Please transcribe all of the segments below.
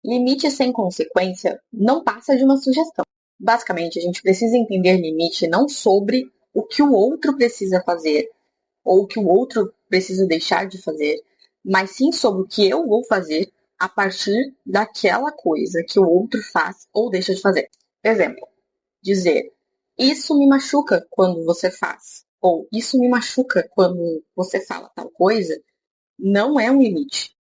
Limite sem consequência não passa de uma sugestão. Basicamente, a gente precisa entender limite não sobre o que o outro precisa fazer ou o que o outro precisa deixar de fazer, mas sim sobre o que eu vou fazer a partir daquela coisa que o outro faz ou deixa de fazer. Exemplo, dizer: isso me machuca quando você faz, ou isso me machuca quando você fala tal coisa, não é um limite.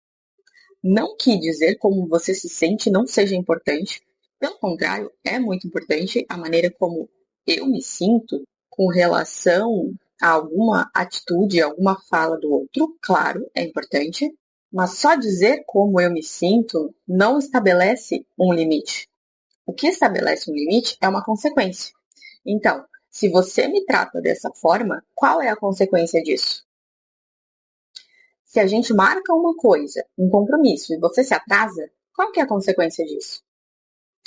Não que dizer como você se sente não seja importante, pelo contrário, é muito importante a maneira como eu me sinto com relação a alguma atitude, alguma fala do outro, claro, é importante, mas só dizer como eu me sinto não estabelece um limite. O que estabelece um limite é uma consequência. Então, se você me trata dessa forma, qual é a consequência disso? Se a gente marca uma coisa, um compromisso, e você se atrasa, qual que é a consequência disso?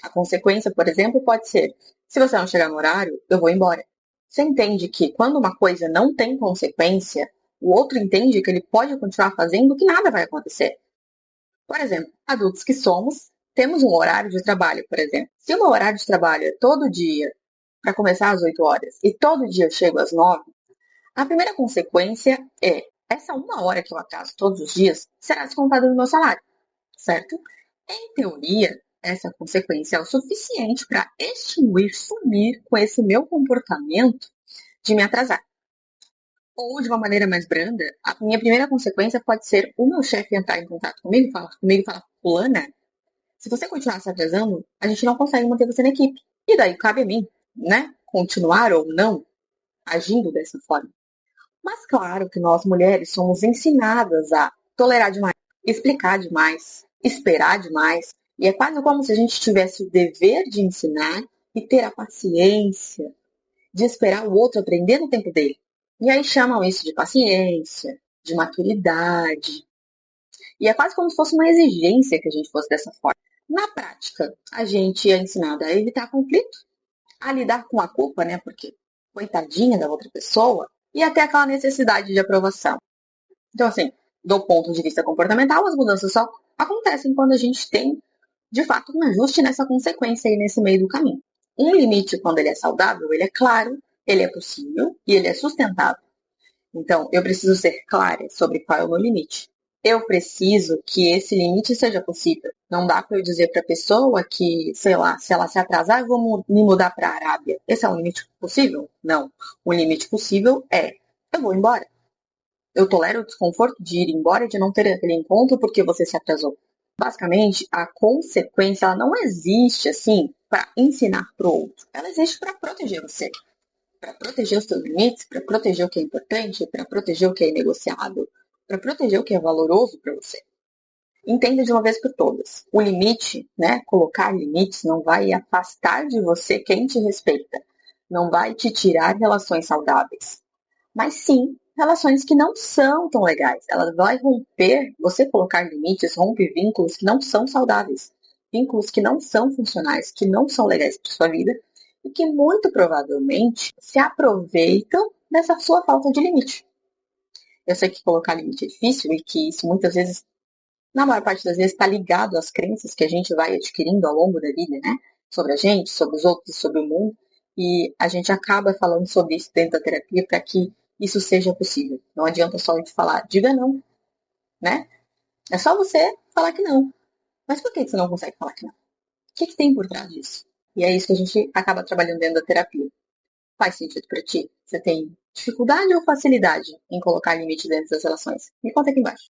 A consequência, por exemplo, pode ser: se você não chegar no horário, eu vou embora. Você entende que quando uma coisa não tem consequência, o outro entende que ele pode continuar fazendo que nada vai acontecer. Por exemplo, adultos que somos, temos um horário de trabalho, por exemplo. Se o meu horário de trabalho é todo dia, para começar às 8 horas, e todo dia eu chego às 9, a primeira consequência é: essa uma hora que eu atraso todos os dias será descontada do meu salário, certo? Em teoria, essa consequência é o suficiente para extinguir, sumir com esse meu comportamento de me atrasar. Ou, de uma maneira mais branda, a minha primeira consequência pode ser o meu chefe entrar em contato comigo e falar: fulana, se você continuar se atrasando, a gente não consegue manter você na equipe. E daí cabe a mim, né? Continuar ou não agindo dessa forma. Mas claro que nós mulheres somos ensinadas a tolerar demais, explicar demais, esperar demais. E é quase como se a gente tivesse o dever de ensinar e ter a paciência de esperar o outro aprender no tempo dele. E aí chamam isso de paciência, de maturidade. E é quase como se fosse uma exigência que a gente fosse dessa forma. Na prática, a gente é ensinada a evitar conflito, a lidar com a culpa, né? Porque coitadinha da outra pessoa, e até aquela necessidade de aprovação. Então, assim, do ponto de vista comportamental, as mudanças só acontecem quando a gente tem, de fato, um ajuste nessa consequência aí nesse meio do caminho. Um limite, quando ele é saudável, ele é claro, ele é possível e ele é sustentável. Então, eu preciso ser clara sobre qual é o meu limite. Eu preciso que esse limite seja possível. Não dá para eu dizer para a pessoa que, sei lá, se ela se atrasar, eu vou me mudar para a Arábia. Esse é um limite possível? Não. O limite possível é: eu vou embora. Eu tolero o desconforto de ir embora e de não ter aquele encontro porque você se atrasou. Basicamente, a consequência ela não existe assim para ensinar para o outro. Ela existe para proteger você, para proteger os seus limites, para proteger o que é importante, para proteger o que é negociável, para proteger o que é valoroso para você. Entenda de uma vez por todas. O limite, né, colocar limites não vai afastar de você quem te respeita. Não vai te tirar relações saudáveis. Mas sim, relações que não são tão legais. Ela vai romper, você colocar limites, rompe vínculos que não são saudáveis. Vínculos que não são funcionais, que não são legais para sua vida e que muito provavelmente se aproveitam dessa sua falta de limite. Eu sei que colocar limite é difícil e que isso muitas vezes, na maior parte das vezes, está ligado às crenças que a gente vai adquirindo ao longo da vida, né? Sobre a gente, sobre os outros, sobre o mundo. E a gente acaba falando sobre isso dentro da terapia para que isso seja possível. Não adianta só a gente falar: diga não, né? É só você falar que não. Mas por que você não consegue falar que não? O que tem por trás disso? E é isso que a gente acaba trabalhando dentro da terapia. Faz sentido para ti? Você tem dificuldade ou facilidade em colocar limite dentro das relações? Me conta aqui embaixo.